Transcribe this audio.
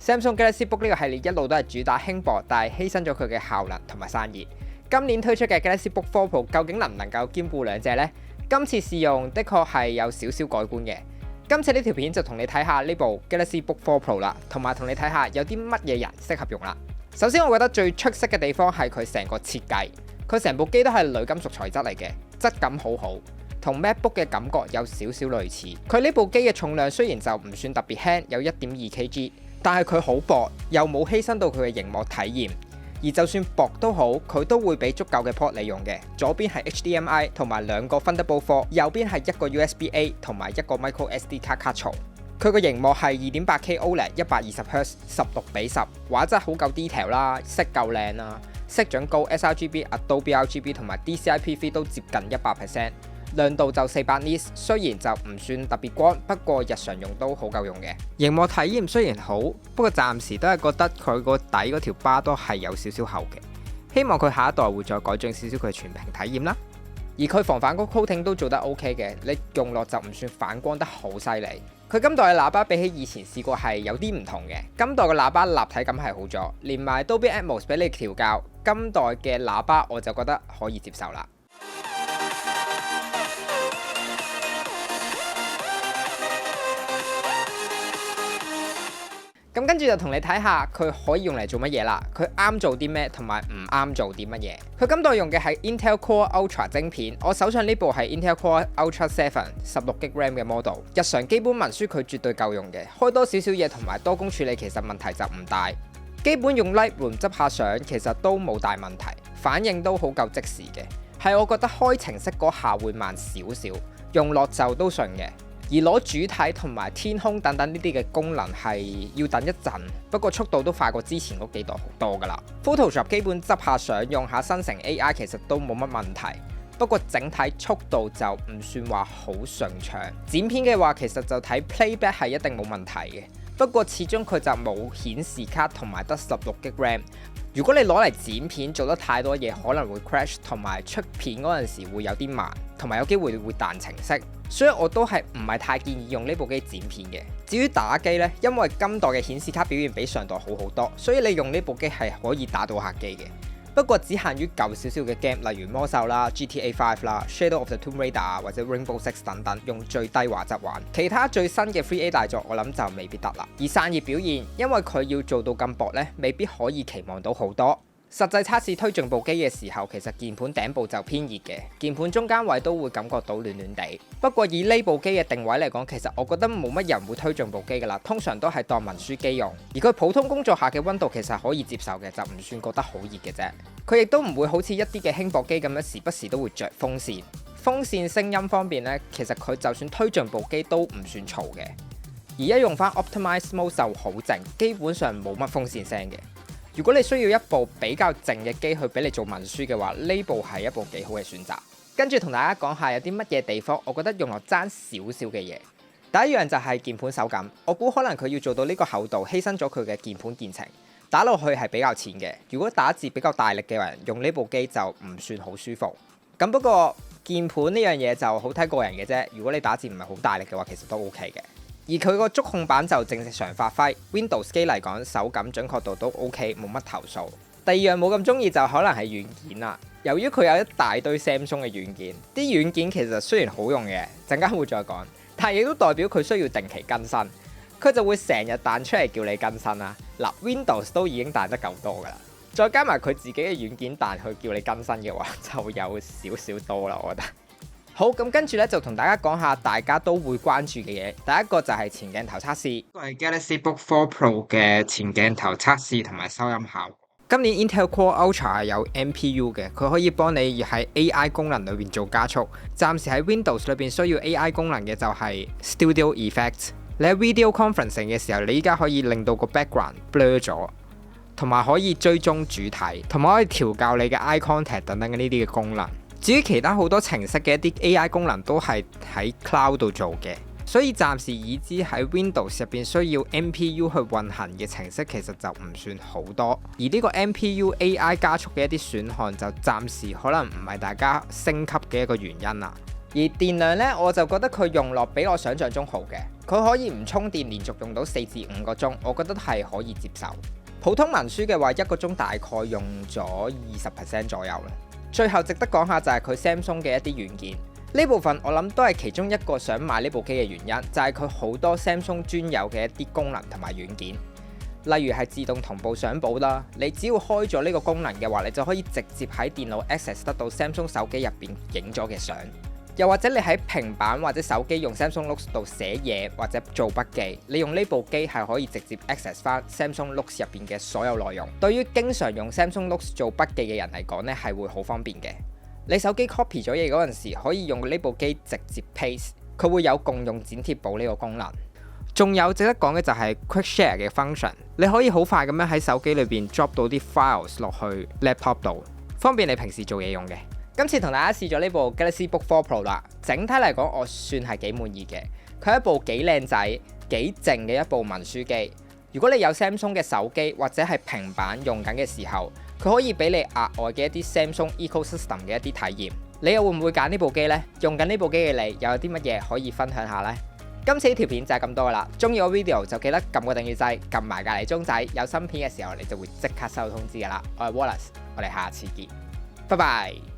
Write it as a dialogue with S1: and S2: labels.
S1: Samsung Galaxy Book 呢個系列一路都係主打輕薄，但係犧牲咗佢嘅效能同埋散熱。今年推出嘅 Galaxy Book 4 Pro 究竟能唔能夠兼顧兩者呢？今次試用的確係有少少改觀嘅。今次呢條片就同你睇下呢部 Galaxy Book 4 Pro 啦，同埋同你睇下有啲乜嘢人適合用啦。首先，我覺得最出色嘅地方係佢成個設計，佢成部機都係鋁金屬材質嚟嘅，質感好好，同 MacBook 嘅感覺有少少類似。佢呢部機嘅重量雖然就唔算特別輕，有 1.2kg， 但係佢好薄，又冇犧牲到佢嘅熒幕體驗。而就算薄都好，佢都會俾足夠嘅 port 你用嘅。左邊係 HDMI 同埋兩個 Thunderbolt 4，右邊係一個 USB-A 同埋一個 micro SD 卡槽。佢個熒幕係 2.8K OLED 120Hz 16:10，畫質好夠 detail 啦，色夠靚啦，色準高 sRGB、Adobe RGB 同埋 DCI-P3 都接近 100%， 亮度就400 nits， 雖然就唔算特別光，不過日常用都好夠用嘅。熒幕體驗雖然好，不過暫時都係覺得佢個底嗰條巴都係有少少厚嘅，希望佢下一代會再改進少少佢嘅全屏體驗啦。而佢防反光 coating 都做得 OK 嘅，你用落就唔算反光得好犀利。佢今代嘅喇叭比起以前試過係有啲唔同嘅，今代嘅喇叭立體感係好咗，連埋 Dolby Atmos 俾你調校，今代嘅喇叭我就覺得可以接受啦。咁跟住就同你睇下佢可以用嚟做乜嘢啦，佢啱做啲咩同埋唔啱做啲乜嘢。佢今代用嘅係 Intel Core Ultra 晶片，我手上呢部係 Intel Core Ultra 7 16GB RAM 嘅 model， 日常基本文書佢絕對夠用嘅，開多少少嘢同埋多工處理其實問題就唔大。基本用 Lightroom 執下相其實都冇大問題，反應都好夠即時嘅，係我覺得開程式嗰下會慢少少，用落就都順嘅。而攞主體同埋天空等等呢啲嘅功能係要等一陣，不過速度都快過之前嗰幾代好多㗎啦。Photoshop 基本執下相用下生成 AI 其實都冇乜問題，不過整體速度就唔算話好順暢。剪片嘅話其實就睇 playback 係一定冇問題嘅，不過始終佢就冇顯示卡同埋得16GB RAM。如果你攞嚟剪片做得太多嘢，可能會 crash， 同埋出片嗰陣時會有啲慢，同埋有機會會彈程式，所以我都係唔係太建議用呢部機剪片嘅。至於打機呢，因為今代嘅顯示卡表現比上代好好多，所以你用呢部機係可以打到客機嘅。不過只限於舊少少嘅 game， 例如魔獸啦、GTA 5啦、Shadow of the Tomb Raider 或者 Rainbow Six 等等，用最低畫質玩。其他最新嘅 3A 大作我諗就未必得啦。而散熱表現，因為佢要做到咁薄呢，未必可以期望到好多。實際測試推進部機嘅時候，其實鍵盤頂部就偏熱嘅，鍵盤中間位都會感覺到暖暖地。不過以呢部機嘅定位嚟講，其實我覺得冇乜人會推進部機㗎啦，通常都係當文書機用。而佢普通工作下嘅溫度其實可以接受嘅，就唔算覺得好熱嘅啫。佢亦都唔會好似一啲嘅輕薄機咁樣時不時都會着風扇。風扇聲音方面呢，其實佢就算推進部機都唔算嘈嘅。而家用翻 Optimize Mode 就好靜，基本上冇乜風扇聲嘅。如果你需要一部比較靜嘅機去俾你做文書嘅話，呢部係一部幾好嘅選擇。跟住同大家講下有啲乜嘢地方，我覺得用落爭少少嘅嘢。第一樣就係鍵盤手感，我估可能佢要做到呢個厚度，犧牲咗佢嘅鍵盤鍵程，打落去係比較淺嘅。如果打字比較大力嘅人用呢部機就唔算好舒服。咁不過鍵盤呢樣嘢就好睇個人嘅啫。如果你打字唔係好大力嘅話，其實都 OK 嘅。而佢個觸控板就正常發揮 ，Windows 機嚟講手感準確度都 OK， 冇乜投訴。第二樣冇咁中意就可能係軟件啦。由於佢有一大堆 Samsung 嘅軟件，啲軟件其實雖然好用嘅，陣間會再講，但係亦都代表佢需要定期更新，佢就會成日彈出嚟叫你更新啦。嗱 ，Windows 都已經彈得夠多㗎啦，再加埋佢自己嘅軟件彈去叫你更新嘅話，就有少少多啦，我覺得。好，咁跟住咧就同大家講下大家都會關注嘅嘢。第一個就係前鏡頭測試，呢個係 Galaxy Book 4 Pro 嘅前鏡頭測試同埋收音效果。今年 Intel Core Ultra 係有 NPU 嘅，佢可以幫你喺 AI 功能裏邊做加速。暫時喺 Windows 裏邊需要 AI 功能嘅就係 Studio Effects。你喺 Video Conferencing 嘅時候，你依家可以令到個 background blur 咗，同埋可以追蹤主體，同埋可以調校你嘅 Eye Contact 等等嘅呢啲嘅功能。至於其他好多程式嘅一啲 AI 功能都係喺 Cloud 度做嘅，所以暫時已知喺 Windows 入邊需要 NPU 去運行嘅程式其實就唔算好多，而呢個 NPU AI 加速嘅一啲選項就暫時可能唔係大家升級嘅一個原因啦。而電量呢，我就覺得佢用落比我想象中好嘅，佢可以唔充電連續用到4至5個鐘，我覺得係可以接受。普通文書嘅話1個鐘大概用咗20% 左右啦。最後值得講下就係佢 Samsung 嘅一啲軟件，呢部分我諗都係其中一個想買呢部機嘅原因，就係佢好多 Samsung 專有嘅一啲功能同埋軟件，例如係自動同步相簿啦，你只要開咗呢個功能嘅話，你就可以直接喺電腦 access 得到 Samsung 手機入邊影咗嘅相。又或者你喺平板或者手機用 Samsung Notes 度寫嘢或者做筆記，你用呢部機係可以直接 access 翻 Samsung Notes 入邊嘅所有內容。對於經常用 Samsung Notes 做筆記嘅人嚟講呢，係會好方便嘅。你手機 copy 咗嘢嗰陣時，可以用呢部機直接 paste， 佢會有共用剪貼簿呢個功能。仲有值得講嘅就係 Quick Share 嘅 function， 你可以好快咁樣喺手機裏邊 drop 到啲 files 落去 laptop 度，方便你平時做嘢用嘅。今次同大家試咗呢部 Galaxy Book 4 Pro 啦，整體嚟講我算係幾滿意嘅。佢係一部幾靚仔、幾靜嘅一部文書機。如果你有 Samsung 嘅手機或者係平板用緊嘅時候，佢可以俾你額外嘅一啲 Samsung Ecosystem 嘅一啲體驗。你又會唔會揀呢部機呢？用緊呢部機嘅你又有啲乜嘢可以分享下呢？今次呢條片就係咁多啦。中意我 video 就記得撳個訂閱掣，撳埋隔離鐘仔，有新片嘅時候你就會即刻收到通知㗎啦。我係 Wallace，我哋下次見，拜拜。